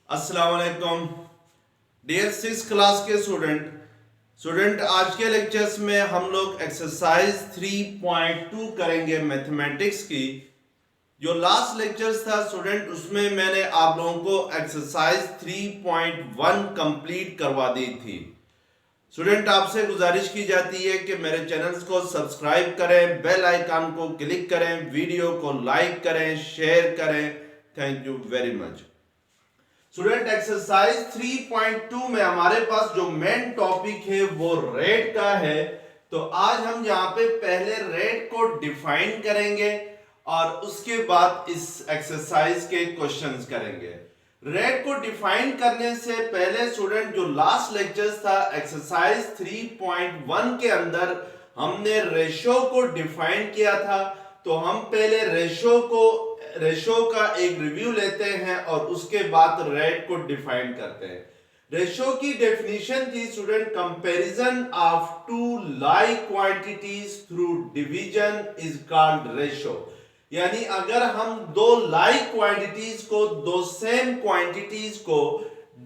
अस्सलाम वालेकुम dear 6 class के स्टूडेंट आज के लेक्चर्स में हम लोग एक्सरसाइज 3.2 करेंगे मैथमेटिक्स की। जो लास्ट लेक्चर्स था स्टूडेंट, उसमें मैंने आप लोगों को एक्सरसाइज 3.1 कंप्लीट करवा दी थी। स्टूडेंट, आपसे गुजारिश की जाती है कि मेरे चैनल्स को सब्सक्राइब करें, बेल आइकन को क्लिक करें, वीडियो को लाइक करें, शेयर करें। Thank you very much. Student, exercise 3.2 में हमारे पास जो मेन टॉपिक है वो रेट का है। तो आज हम यहाँ पे पहले रेट को डिफाइन करेंगे और उसके बाद इस एक्सरसाइज के क्वेश्चंस करेंगे। रेट को डिफाइन करने से पहले स्टूडेंट, जो लास्ट लेक्चर्स था एक्सरसाइज 3.1 के अंदर हमने रेशो को डिफाइन किया था। तो हम पहले रेशो का एक रिव्यू लेते हैं और उसके बाद रेट को डिफाइन करते हैं। रेशो की डेफिनेशन थी student, comparison of two like quantities through division is called ratio. यानी अगर हम दो लाइक क्वांटिटीज को, दो सेम क्वांटिटीज को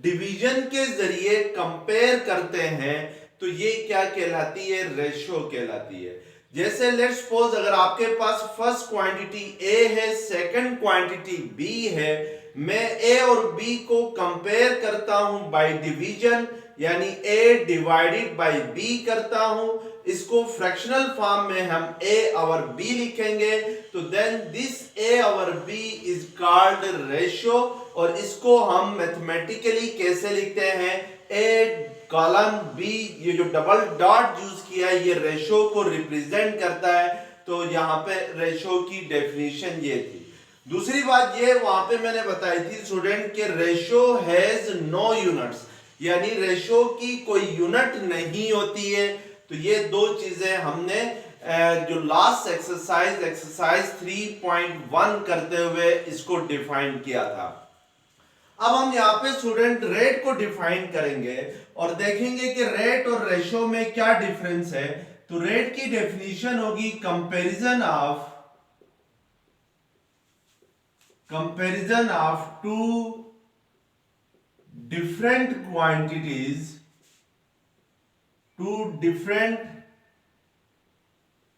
डिवीजन के जरिए कंपेयर करते हैं तो ये क्या कहलाती है? रेशो कहलाती है। जैसे लेट्स सपोज अगर आपके पास फर्स्ट क्वांटिटी ए है, सेकंड क्वांटिटी बी है, मैं ए और बी को कंपेयर करता हूं बाय डिवीजन, यानी ए डिवाइडेड बाय बी करता हूं। इसको फ्रैक्शनल फॉर्म में हम a और b लिखेंगे। तो देन दिस a और b इज कॉल्ड रेशियो। और इसको हम मैथमेटिकली कैसे लिखते हैं? a कॉलम b, ये जो डबल डॉट यूज किया है ये रेशियो को रिप्रेजेंट करता है। तो यहाँ पे रेशियो की डेफिनेशन ये थी। दूसरी बात ये वहां पे मैंने बताई थी स्टूडेंट के रेशियो हैज नो यूनिट्स, यानी रेशियो की कोई यूनिट नहीं होती है। तो ये दो चीजें हमने जो लास्ट एक्सरसाइज 3.1 करते हुए इसको डिफाइन किया था। अब हम यहाँ पे स्टूडेंट रेट को डिफाइन करेंगे और देखेंगे कि रेट और रेशो में क्या डिफरेंस है। तो रेट की डेफिनेशन होगी comparison of two different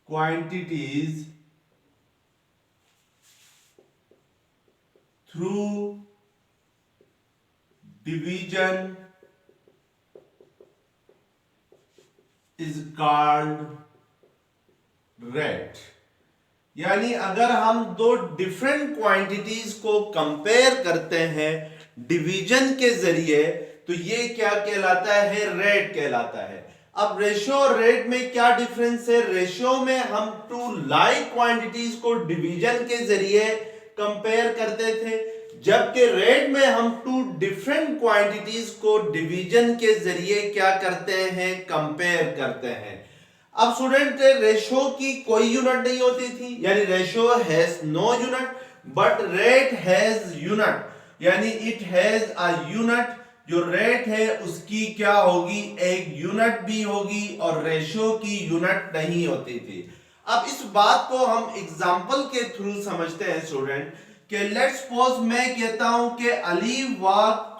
quantities through division is called rate। यानी अगर हम दो डिफरेंट क्वांटिटीज को कंपेयर करते हैं डिवीजन के जरिए तो ये क्या कहलाता है? रेट कहलाता है। अब रेशियो और रेट में क्या डिफरेंस है? रेशियो में हम टू लाइक क्वांटिटीज को डिवीजन के जरिए कंपेयर करते थे, जबकि रेट में हम टू डिफरेंट क्वांटिटीज को डिवीजन के जरिए क्या करते हैं? कंपेयर करते हैं। अब स्टूडेंट, रेशियो की कोई यूनिट नहीं होती थी, यानी ratio has no unit, but rate has unit, यानी इट हैज अ यूनिट। जो रेट है उसकी क्या होगी? एक यूनिट भी होगी और रेशियो की यूनिट नहीं होती थी। अब इस बात को हम एग्जांपल के थ्रू समझते हैं स्टूडेंट कि लेट्स सपोज मैं कहता हूं कि Ali walk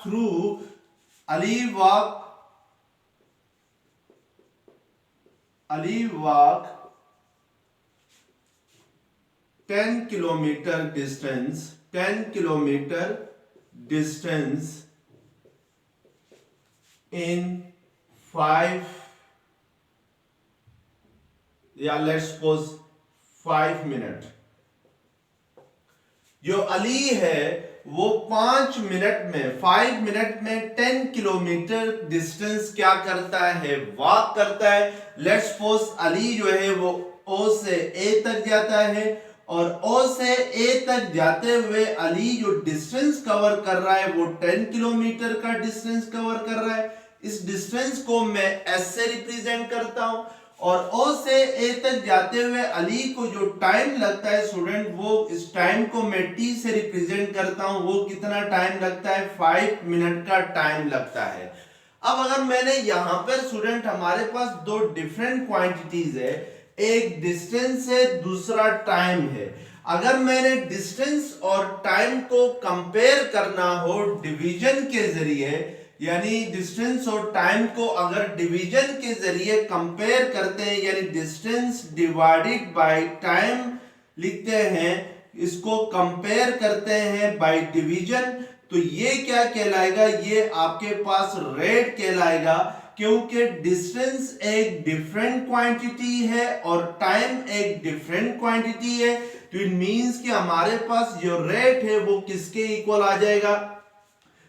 10 kilometre distance in 5 या लेट्स सपोज 5 मिनट। जो अली है वो 5 मिनट में 10 किलोमीटर डिस्टेंस क्या करता है? वॉक करता है। लेट्स सपोज अली जो है वो ओ से ए तक जाता है और ओ से ए तक जाते हुए अली जो डिस्टेंस कवर कर रहा है वो 10 किलोमीटर का डिस्टेंस कवर कर रहा है। इस डिस्टेंस को मैं एस से रिप्रेजेंट करता हूं और ओ से ए तक जाते हुए अली को जो टाइम लगता है स्टूडेंट, वो इस टाइम को मैं टी से रिप्रेजेंट करता हूं। वो कितना टाइम लगता है? 5 मिनट का टाइम लगता है। अब अगर मैंने यहां पर स्टूडेंट, हमारे पास दो डिफरेंट क्वांटिटीज है, एक डिस्टेंस है, दूसरा टाइम है। अगर मैंने डिस्टेंस और टाइम को कंपेयर करना हो डिवीजन के जरिए, यानी डिस्टेंस और टाइम को अगर डिवीजन के जरिए कंपेयर करते हैं, यानी डिस्टेंस डिवाइडेड बाय टाइम लिखते हैं, इसको कंपेयर करते हैं बाय डिवीजन, तो ये क्या कहलाएगा, ये आपके पास रेट कहलाएगा, क्योंकि डिस्टेंस एक डिफरेंट क्वांटिटी है और टाइम एक डिफरेंट क्वांटिटी है। तो इट मींस कि हमारे पास जो रेट है वो किसके इक्वल आ जाएगा,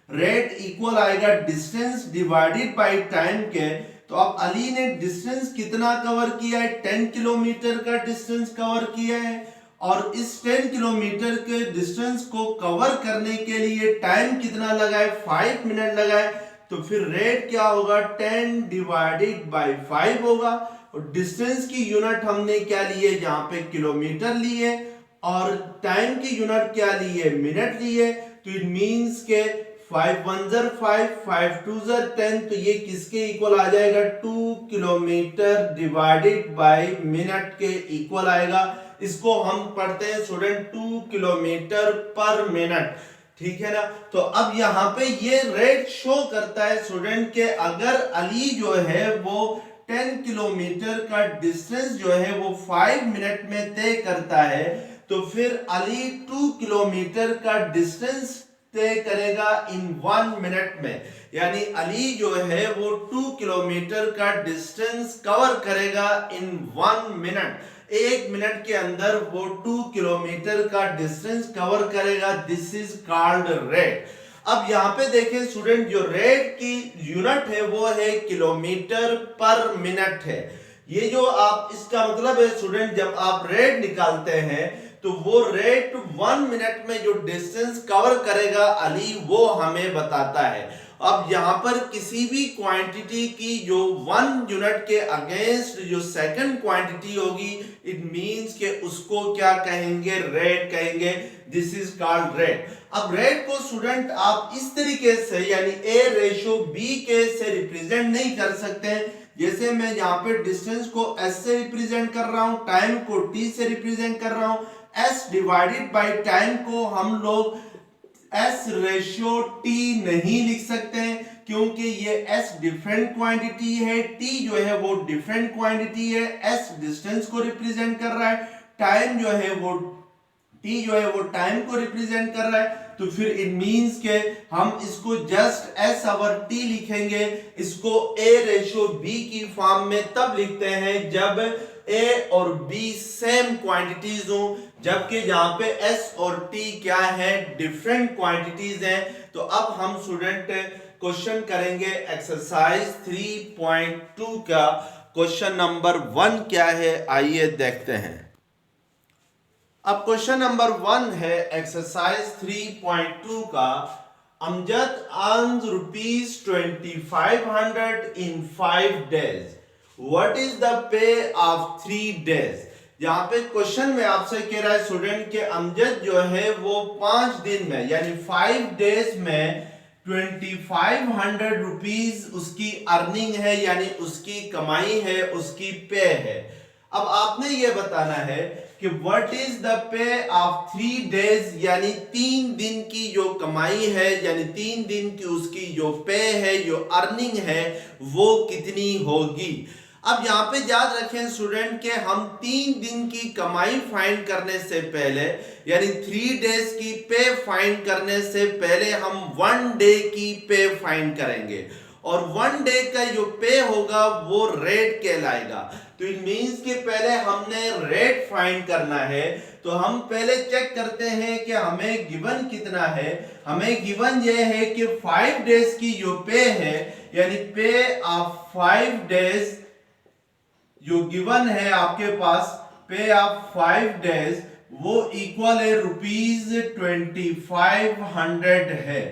रेट इक्वल आएगा डिस्टेंस डिवाइडेड बाय टाइम के। तो अब अली ने डिस्टेंस कितना कवर किया है, 10 किलोमीटर का डिस्टेंस कवर किया है, और इस 10 किलोमीटर के डिस्टेंस को कवर करने के लिए टाइम कितना लगा है, 5 मिनट लगा है। तो फिर रेट क्या होगा, 10 डिवाइडेड बाय 5 होगा। और डिस्टेंस की यूनिट हमने क्या ली है, जहां पे किलोमीटर ली है, और टाइम की यूनिट क्या ली है, मिनट ली है। तो इट मींस के 5 1 ज़र 5, 5 2 ज़र 10, तो ये किसके इक्वल आ जाएगा, 2 किलोमीटर डिवाइडेड बाय मिनट के इक्वल आएगा। इसको हम पढ़ते हैं स्टूडेंट 2 किलोमीटर पर मिनट, ठीक है ना। तो अब यहाँ पे ये रेट शो करता है स्टूडेंट के अगर अली जो है वो 10 किलोमीटर का डिस्टेंस जो है वो 5 मिनट में तय करता है, तो फिर अली 2 किलोमीटर का डिस्टेंस तय करेगा इन 1 मिनट में, यानी अली जो है वो 2 किलोमीटर का डिस्टेंस कवर करेगा इन 1 मिनट, 1 मिनट के अंदर वो 2 किलोमीटर का डिस्टेंस कवर करेगा। This is called rate. अब यहाँ पे देखें स्टूडेंट, जो रेट की यूनिट है वो है किलोमीटर पर मिनट है। ये जो आप, इसका मतलब है स्टूडेंट, जब आप रेट निकालते हैं तो वो रेट 1 मिनट में जो डिस्टेंस कवर करेगा अली, वो हमें बताता है। अब यहाँ पर किसी भी क्वांटिटी की जो 1 यूनिट के अगेंस्ट जो सेकंड क्वांटिटी होगी, इट मींस के उसको क्या कहेंगे, रेट कहेंगे। This is called rate. अब रेट को स्टूडेंट आप इस तरीके से, यानी A रेशो B के से रिप्रेजेंट नहीं कर सकते हैं। जैसे मैं यहाँ पे डिस्टेंस को S से रिप्रेजेंट कर रहा हूँ, टाइम को T से रिप्रेजेंट कर रहा हूँ। S डिवाइडेड बाय टाइम को हम लोग S रेशियो T नहीं लिख सकते हैं, क्योंकि ये S डिफरेंट क्वांटिटी है, T जो है वो डिफरेंट क्वांटिटी है। S डिस्टेंस को रिप्रेजेंट कर रहा है, टाइम जो है वो T जो है वो टाइम को रिप्रेजेंट कर रहा है। तो फिर इट मींस के हम इसको जस्ट S ओवर T लिखेंगे। इसको A रेशियो B की फॉर्म में तब लिखते हैं जब A और B सेम क्वांटिटीज हो, जबकि यहाँ पे S और T क्या है, डिफरेंट क्वांटिटीज हैं। तो अब हम स्टूडेंट क्वेश्चन करेंगे एक्सरसाइज 3.2 का। क्वेश्चन नंबर 1 क्या है, आइए देखते हैं। अब क्वेश्चन नंबर 1 है एक्सरसाइज 3.2 का। Amjad earns ₹2500 in 5 days. What is the pay of 3 days? यहाँ पे क्वेश्चन में आपसे कह रहा है स्टूडेंट के अमजद जो है वो 5 दिन में, यानी 5 डेज में 2500 रुपीज उसकी अर्निंग है, यानी उसकी कमाई है, उसकी पे है। अब आपने ये बताना है कि what is the pay of 3 days, यानी 3 दिन की जो कमाई है, यानी 3 दिन की उसकी जो पे है, जो अर्निंग है, वो कितनी होगी। अब यहाँ पे याद रखें स्टूडेंट के हम 3 दिन की कमाई फाइंड करने से पहले, यानी 3 डेज की पे फाइंड करने से पहले हम 1 डे की पे फाइंड करेंगे, और 1 डे का जो पे होगा वो रेट कहलाएगा। तो इट मींस कि पहले हमने रेट फाइंड करना है। तो हम पहले चेक करते हैं कि हमें गिवन कितना है। हमें गिवन ये है कि 5 डेज की जो पे है, यानी पे ऑफ 5 डेज जो गिवन है आपके पास, पे ऑफ 5 डेज वो इक्वल है ₹2500 है।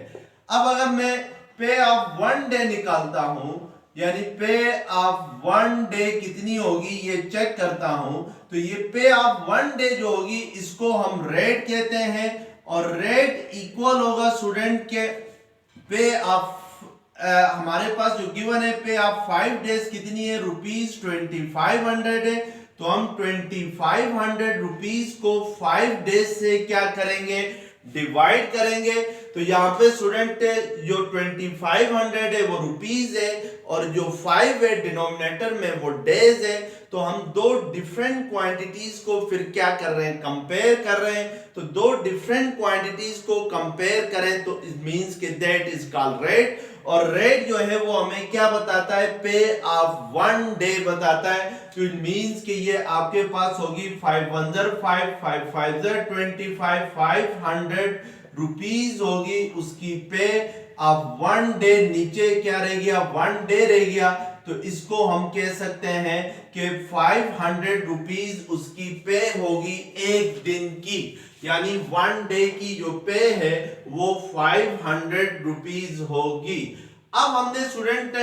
अब अगर मैं पे ऑफ 1 डे निकालता हूं, यानी पे ऑफ 1 डे कितनी होगी ये चेक करता हूं, तो ये पे ऑफ 1 डे जो होगी इसको हम रेट कहते हैं, और रेट इक्वल होगा स्टूडेंट के पे ऑफ हमारे पास जो गिवन है पे ऑफ 5 डेज कितनी है, ₹2500 है। तो तो हम 2500 रुपीज को 5 डेज से क्या करेंगे, डिवाइड करेंगे। तो यहाँ पे स्टूडेंट जो 2500 है वो रुपीज है और जो 5 है डिनोमिनेटर में वो डेज है। तो हम दो डिफरेंट क्वांटिटीज को फिर क्या कर रहे हैं, कंपेयर कर रहे हैं। तो दो डिफरेंट क्वांटिटीज को कंपेयर करें तो इट मींस के दैट इज कॉल्ड रेट। और रेट जो है वो हमें क्या बताता है, पे ऑफ 1 डे बताता है। तो इट मींस कि ये आपके पास होगी 5 1 5 5 5 25 500 रुपीज होगी उसकी पे ऑफ 1 डे। नीचे क्या रह गया, 1 डे रह गया। तो इसको हम कह सकते हैं कि 500 रुपीज उसकी पे होगी एक दिन की, यानी 1 डे की जो पे है वो 500 रुपीज होगी। अब हमने स्टूडेंट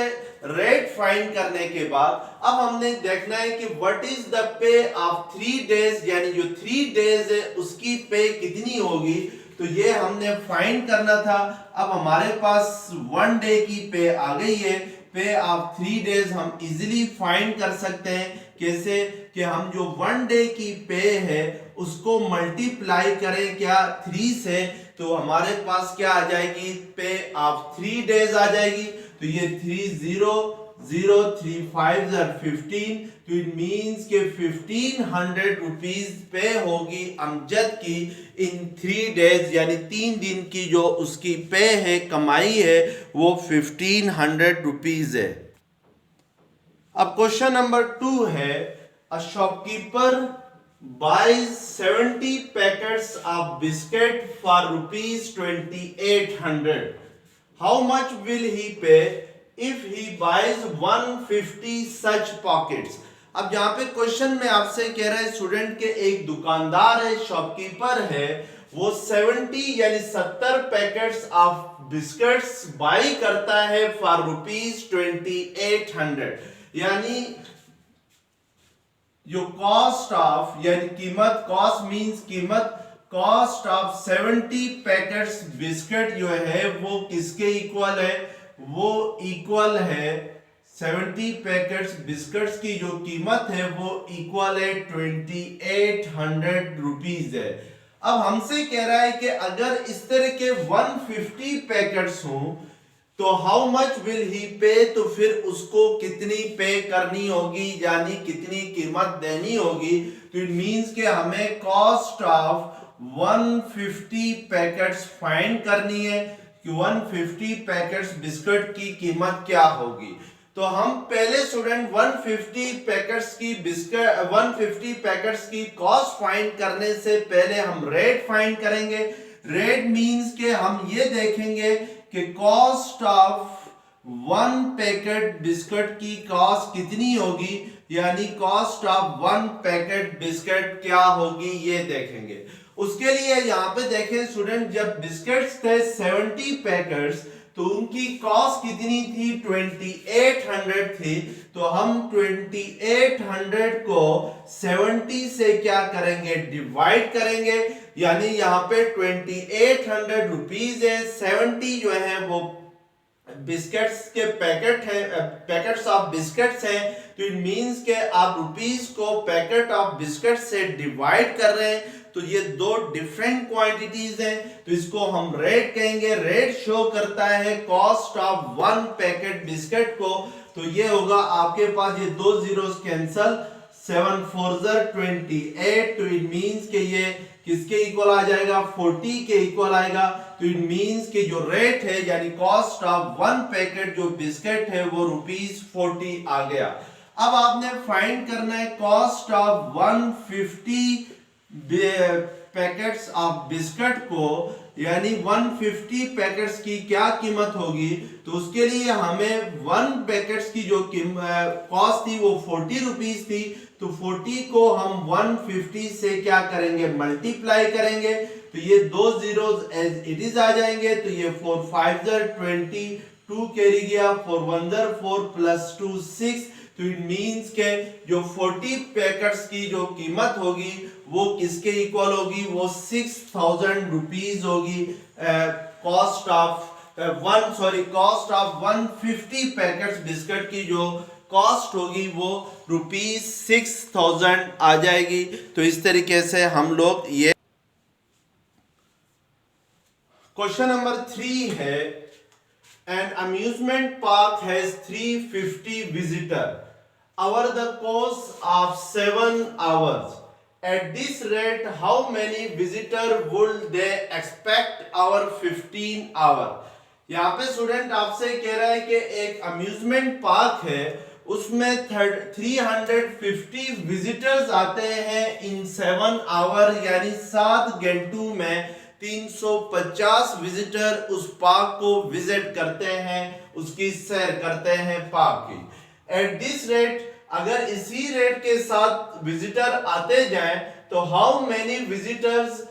रेट फाइंड करने के बाद अब हमने देखना है कि what is the pay of 3 days, यानी जो 3 डेज है उसकी पे कितनी होगी। तो ये हमने फाइंड करना था। अब हमारे पास 1 डे की पे आ गई है। पे ऑफ 3 डेज हम इजीली फाइंड कर सकते हैं। कैसे कि हम जो 1 डे की पे है उसको मल्टीप्लाई करें क्या 3 से, तो हमारे पास क्या आ जाएगी, पे ऑफ 3 डेज आ जाएगी। तो ये 3 0 0 3 5 15। तो इट मींस के 1500 रुपीज पे होगी अमजद की इन 3 डेज, यानी 3 दिन की जो उसकी पे है, कमाई है, वो 1500 रुपीज है। अब क्वेश्चन नंबर 2 है, a shopkeeper buys 70 packets of biscuit for rupees 2800. How much will he pay if he buys 150 such pockets? अब यहाँ पे क्वेश्चन में आपसे कह रहा है स्टूडेंट के एक दुकानदार है, शॉपकीपर है, वो 70 यानी 70 पैकेट्स ऑफ बिस्किट्स बाई करता है फॉर रुपीज 2800। यानी जो कॉस्ट ऑफ, यानी कीमत, कॉस्ट मींस कीमत, कॉस्ट ऑफ 70 पैकेट्स बिस्किट जो है वो किसके इक्वल है, वो इक्वल है 70 पैकेट्स बिस्किट्स की जो कीमत है वो इक्वल है 2800 रुपीज है। अब हमसे कह रहा है कि अगर इस तरह के 150 पैकेट्स हो तो हाउ मच विल ही पे, तो फिर उसको कितनी पे करनी होगी, यानी कितनी कीमत देनी होगी। तो इट मींस के हमें कॉस्ट ऑफ 150 पैकेट्स फाइंड करनी है कि 150 पैकेट्स बिस्किट की कीमत क्या होगी। तो हम पहले स्टूडेंट 150 पैकेट्स की बिस्किट 150 पैकेट्स की कॉस्ट फाइंड करने से पहले हम रेट फाइंड करेंगे। रेट मींस के हम ये देखेंगे कि कॉस्ट ऑफ 1 पैकेट बिस्किट की कॉस्ट कितनी होगी, यानी कॉस्ट ऑफ 1 पैकेट बिस्किट क्या होगी ये देखेंगे। उसके लिए यहाँ पे देखें स्टूडेंट, जब बिस्किट्स थे 70 पैकेट्स तो उनकी कॉस्ट कितनी थी, 2800 थी। तो हम 2800 को 70 से क्या करेंगे, डिवाइड करेंगे। यानी यहाँ पे 2800 रुपीज है, 70 जो है वो बिस्किट्स के पैकेट है, पैकेट्स ऑफ बिस्किट्स हैं। तो इट मींस के आप रुपीस को पैकेट ऑफ बिस्किट से डिवाइड कर रहे हैं। तो ये दो डिफरेंट क्वांटिटीज हैं, तो इसको हम रेट कहेंगे। रेट शो करता है कॉस्ट ऑफ 1 पैकेट बिस्किट को। तो ये होगा आपके पास, ये दो जीरोस कैंसल, 7 4 28। तो इट मींस के ये किसके इक्वल आ जाएगा, 40 के इक्वल आएगा। तो इट मींस के जो रेट है यानी कॉस्ट ऑफ 1 पैकेट जो बिस्किट है वो रुपीस 40 आ गया। अब आपने फाइंड करना है cost of 150 packets of biscuit को, यानी 150 पैकेट्स की क्या कीमत होगी। तो उसके लिए हमें 1 पैकेट्स की जो कॉस्ट थी वो 40 रुपीज थी। तो 40 को हम 150 से क्या करेंगे, मल्टीप्लाई करेंगे। तो ये दो जीरोस एज इट इज आ जाएंगे। तो ये 4 5 20 2 कैरी गया, 4 1 4 प्लस 2 6। तो इट मींस के जो 40 पैकेट्स की जो कीमत होगी वो किसके इक्वल होगी, वो 6000 रुपीज होगी। कॉस्ट ऑफ 150 पैकेट्स बिस्किट की जो कॉस्ट होगी वो ₹6000 आ जाएगी। तो इस तरीके से हम लोग ये क्वेश्चन नंबर 3 है, an amusement park has 350 visitors over the course of 7 hours. At this rate, how many visitors would they expect over 15 hours? यहाँ पे स्टूडेंट आपसे कह रहा है कि एक अम्यूजमेंट पार्क है, उसमें 350 विजिटर्स आते हैं इन 7 आवर, यानी 7 घंटों में 350 विजिटर उस पार्क को विजिट करते हैं, उसकी सैर करते हैं पार्क की। एट दिस रेट, अगर इसी रेट के साथ विजिटर आते जाएं तो how many visitors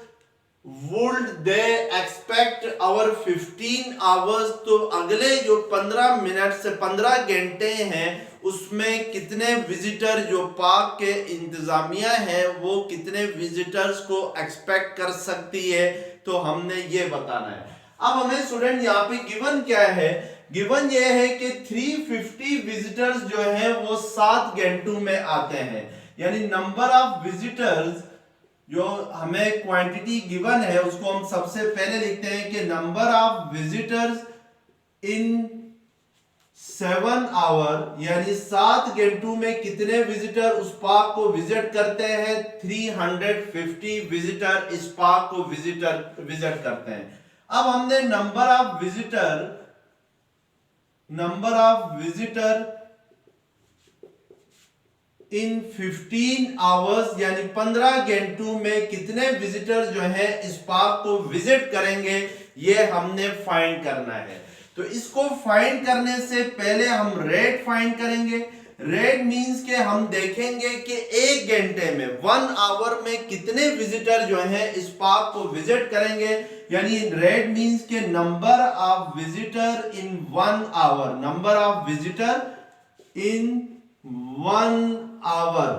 would they expect over 15 hours, तो अगले जो 15 मिनट से 15 घंटे हैं उसमें कितने विजिटर जो पार्क के इंतजामिया है वो कितने विजिटर्स को एक्सपेक्ट कर सकती है, तो हमने ये बताना है। अब हमें स्टूडेंट यहाँ पे गिवन क्या है, गिवन ये है कि 350 विजिटर्स जो है वो 7 घंटों में आते हैं, यानी नंबर ऑफ विजिटर्स जो हमें क्वांटिटी गिवन है उसको हम सबसे पहले लिखते हैं कि number of visitors in 7 hour, यानी 7 घंटों में कितने विजिटर उस पार्क को विजिट करते हैं, 350 विजिटर इस पार्क को विजिट करते हैं। अब हमने number of visitor in 15 hours, यानी 15 घंटों में कितने विजिटर जो है इस पार्क को विजिट करेंगे, ये हमने फाइंड करना है। तो इसको फाइंड करने से पहले हम रेट फाइंड करेंगे। रेट मींस के हम देखेंगे कि 1 घंटे में 1 आवर में कितने विजिटर जो है इस पार्क को विजिट करेंगे, यानी रेट मींस के number of visitor in 1 hour, number of visitor in 1 hour,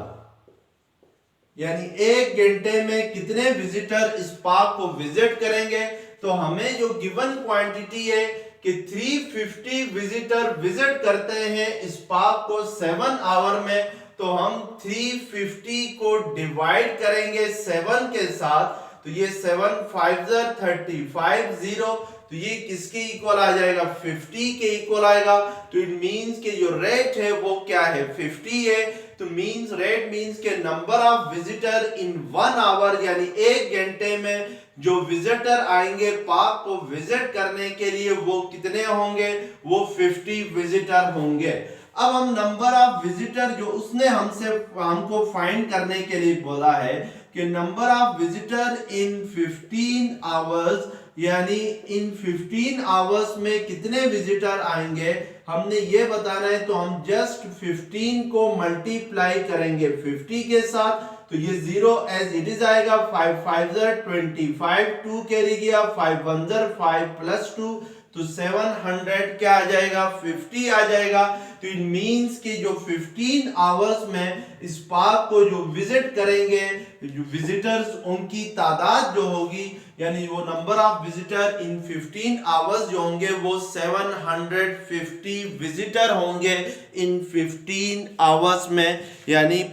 यानी 1 घंटे में कितने विजिटर इस पार्क को विजिट करेंगे। तो हमें जो गिवन क्वांटिटी है कि 350 विजिटर विजिट करते हैं इस पार्क को 7 आवर में, तो हम 350 को डिवाइड करेंगे 7 के साथ, तो ये 7 5 35 तो ये किसके इक्वल आ जाएगा, 50 के इक्वल आएगा। तो इट मींस के जो रेट है वो क्या है, 50 है। तो मींस रेट मींस के number of visitor in 1 hour, यानी 1 घंटे में जो विजिटर आएंगे पार्क को विजिट करने के लिए वो कितने होंगे, वो 50 विजिटर होंगे। अब हम नंबर ऑफ विजिटर जो उसने हमको फाइंड करने के लिए बोला है कि number of visitor in 15 hours, यानी इन 15 आवर्स में कितने विजिटर आएंगे हमने ये बताना है। तो हम जस्ट 15 को मल्टीप्लाई करेंगे 50 के साथ, तो ये 0 एज इट इज आएगा। 5 5 25, 2 कैरी गया, 5 1 5 प्लस 2, तो 700 क्या आ जाएगा, 50 आ जाएगा। तो इट मींस कि जो 15 आवर्स में इस पार्क को जो विजिट करेंगे जो विजिटर्स, उनकी तादाद जो होगी, यानी वो number of visitor in 15 hours जो होंगे वो 750 विजिटर होंगे इन 15 आवर्स में, यानी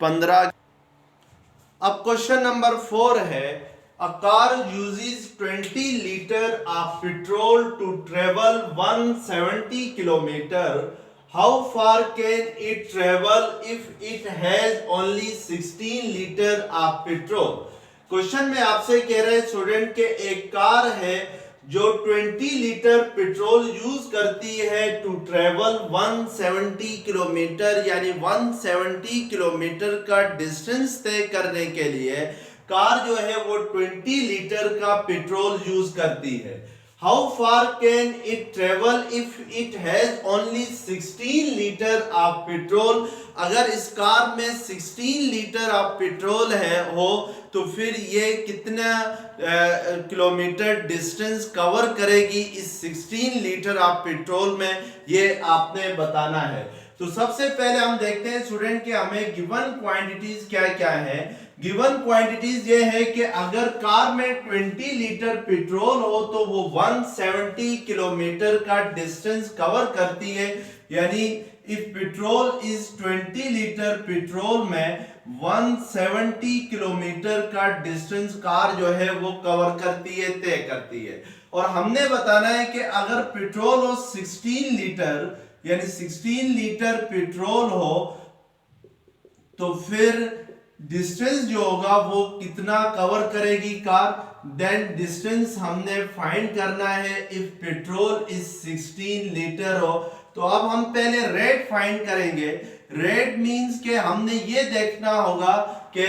15। अब क्वेश्चन नंबर 4 है, a car uses 20 liter of petrol to travel 170 kilometer. How far can it travel if it has only 16 liter of petrol? Question में आपसे कह रहे हैं स्टूडेंट के एक कार है जो 20 लीटर पेट्रोल यूज करती है टू ट्रेवल 170 किलोमीटर, यानी 170 किलोमीटर का डिस्टेंस तय करने के लिए कार जो है वो 20 लीटर का पेट्रोल यूज करती है। How far can it travel if it has only 16 litre of petrol? अगर इस कार में 16 लीटर ऑफ पेट्रोल है हो तो फिर ये कितना किलोमीटर डिस्टेंस कवर करेगी इस 16 लीटर ऑफ पेट्रोल में, ये आपने बताना है। तो सबसे पहले हम देखते हैं स्टूडेंट कि हमें गिवन क्वांटिटीज क्या क्या है। गिवन क्वांटिटीज ये है कि अगर कार में 20 लीटर पेट्रोल हो तो वो 170 किलोमीटर का डिस्टेंस कवर करती है, यानी if petrol is 20 litre, petrol में 170 किलोमीटर का डिस्टेंस कार जो है वो कवर करती है, तय करती है। और हमने बताना है कि अगर पेट्रोल हो 16 लीटर, यानी 16 लीटर पेट्रोल हो, तो फिर डिस्टेंस जो होगा वो कितना कवर करेगी कार। देन डिस्टेंस हमने फाइंड करना है इफ पेट्रोल इज 16 लीटर हो। तो अब हम पहले रेट फाइंड करेंगे। रेट मींस के हमने ये देखना होगा कि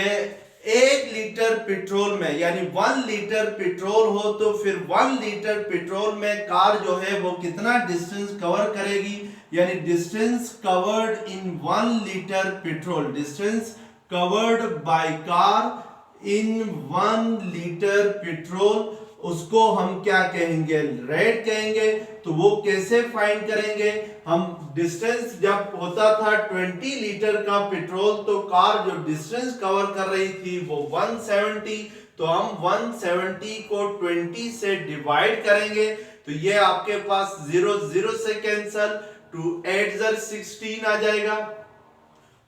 1 लीटर पेट्रोल में, यानी 1 लीटर पेट्रोल हो, तो फिर 1 लीटर पेट्रोल में कार जो है वो कितना डिस्टेंस कवर करेगी, यानी distance covered in 1 litre petrol, distance covered by car in 1 litre petrol, उसको हम क्या कहेंगे, रेट कहेंगे। तो वो कैसे फाइंड करेंगे हम, डिस्टेंस जब होता था 20 लीटर का पेट्रोल, तो कार जो डिस्टेंस कवर कर रही थी वो 170, तो हम 170 को 20 से डिवाइड करेंगे, तो ये आपके पास 0 0 से कैंसल, 2 8 16 आ जाएगा,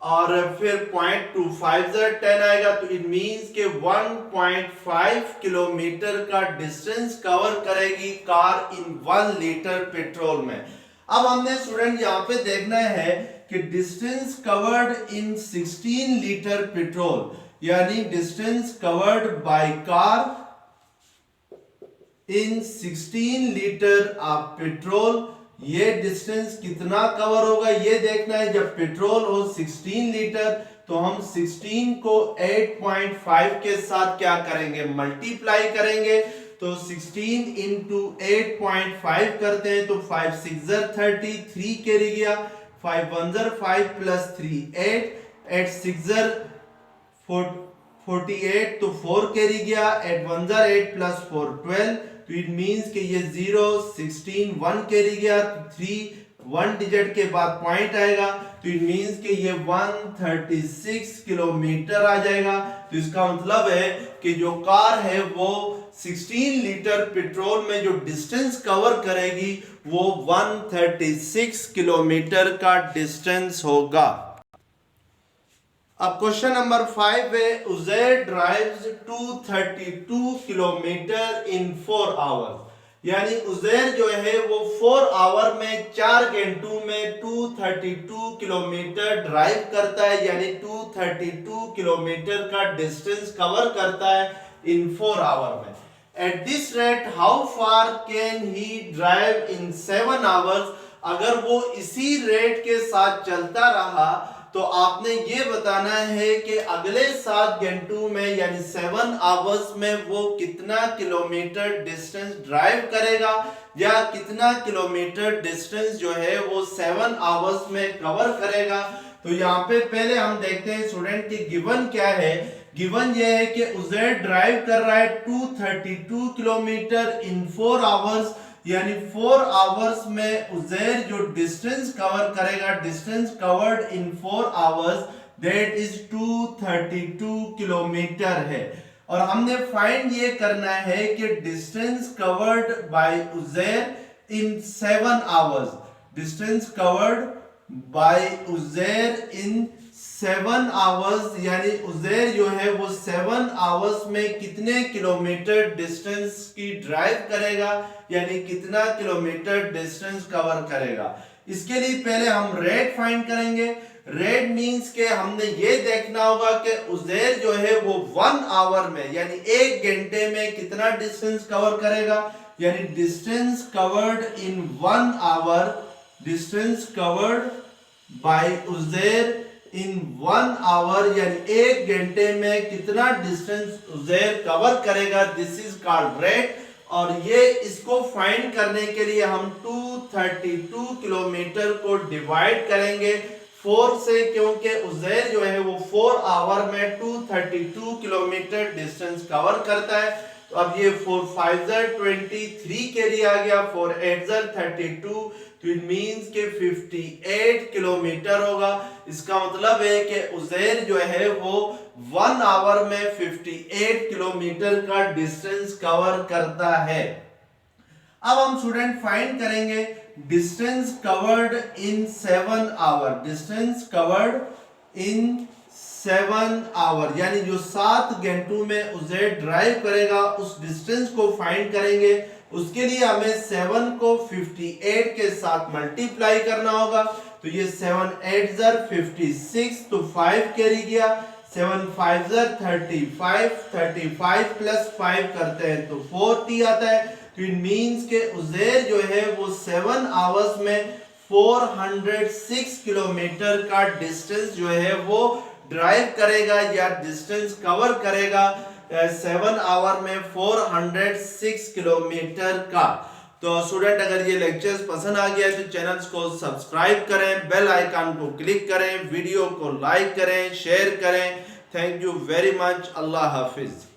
और फिर 0.25 10 आएगा। तो इट मींस के 1.5 किलोमीटर का डिस्टेंस कवर करेगी कार इन 1 लीटर पेट्रोल में। अब हमने स्टूडेंट यहाँ पे देखना है कि distance covered in 16 litre petrol, यानी distance covered by car in 16 litre of petrol, ये डिस्टेंस कितना कवर होगा ये देखना है। जब पेट्रोल हो 16 लीटर, तो हम 16 को 8.5 के साथ क्या करेंगे, मल्टीप्लाई करेंगे। तो 16 इंटू 8.5 करते हैं, तो 5 6 30, 3 कैरी गया, 5 1 5 प्लस 3 8, 8 6 48, तो 4 कैरी गया, 8 1 8 प्लस 4 12, तो इट मींस कि ये 0 16 1 कैरी गया, तो 3 1 डिजिट के बाद पॉइंट आएगा, तो इट मींस कि ये 136 किलोमीटर आ जाएगा। तो इसका मतलब है कि जो कार है वो 16 लीटर पेट्रोल में जो डिस्टेंस कवर करेगी वो 136 किलोमीटर का डिस्टेंस होगा। अब क्वेश्चन नंबर 5 है, उजैर ड्राइव्स 232 किलोमीटर इन 4 आवर्स, यानी उजैर जो है वो 4 आवर में, 4 घंटों में 232 किलोमीटर ड्राइव करता है, यानी 232 किलोमीटर का डिस्टेंस कवर करता है इन 4 आवर में। At this rate how far can he drive in 7 hours, अगर वो इसी रेट के साथ चलता रहा तो आपने ये बताना है कि अगले 7 घंटों में, यानी 7 आवर्स में वो कितना किलोमीटर डिस्टेंस ड्राइव करेगा, या कितना किलोमीटर डिस्टेंस जो है वो 7 आवर्स में कवर करेगा। तो यहाँ पे पहले हम देखते हैं स्टूडेंट की गिवन क्या है। गिवन ये है कि उजैर ड्राइव कर रहा है 232 किलोमीटर इन 4 आवर्स, यानी 4 आवर्स में उजैर जो डिस्टेंस कवर करेगा, distance covered in 4 hours, that is 232 kilometre है। और हमने फाइंड ये करना है कि distance covered by Uzair in 7 hours, distance covered by Uzair in 7 hours, यानी उजैर जो है वो 7 आवर्स में कितने किलोमीटर डिस्टेंस की ड्राइव करेगा, यानी कितना किलोमीटर डिस्टेंस कवर करेगा। इसके लिए पहले हम रेट फाइंड करेंगे। रेट मींस के हमने ये देखना होगा कि उजैर जो है वो 1 आवर में, यानी 1 घंटे में कितना डिस्टेंस कवर करेगा, यानी distance covered in 1 hour, distance covered by Uzair in 1 hour, यानी 1 घंटे में कितना डिस्टेंस उजैर कवर करेगा, दिस इज कॉल्ड रेट। और ये इसको फाइंड करने के लिए हम 232 किलोमीटर को डिवाइड करेंगे 4 से, क्योंकि उजैर जो है वो 4 आवर में 232 किलोमीटर डिस्टेंस कवर करता है। तो अब ये 4 5 23 कैरी आ गया, 4 8 32, तो इट मींस के 58 किलोमीटर होगा। इसका मतलब है कि उजैर जो है वो 1 आवर में 58 किलोमीटर का डिस्टेंस कवर करता है। अब हम स्टूडेंट फाइंड करेंगे distance covered in 7 hour, distance covered in 7 hour, यानी जो 7 घंटों में उसे ड्राइव करेगा उस डिस्टेंस को फाइंड करेंगे। उसके लिए हमें 7 को 58 के साथ मल्टीप्लाई करना होगा। तो ये 7 8 ज़र 56, तो 5 कैरी गया, 7 5 ज़र 35, 35 प्लस 5 करते हैं तो 40 आता है। तो इट मींस के उज़ैर जो है वो 7 आवर्स में 406 किलोमीटर का डिस्टेंस जो है वो ड्राइव करेगा या डिस्टेंस कवर करेगा 7 आवर में 406 किलोमीटर का। तो स्टूडेंट अगर ये लेक्चर्स पसंद आ गया तो चैनल्स को सब्सक्राइब करें, बेल आइकन को क्लिक करें, वीडियो को लाइक करें, शेयर करें। Thank you very much. Allah Hafiz.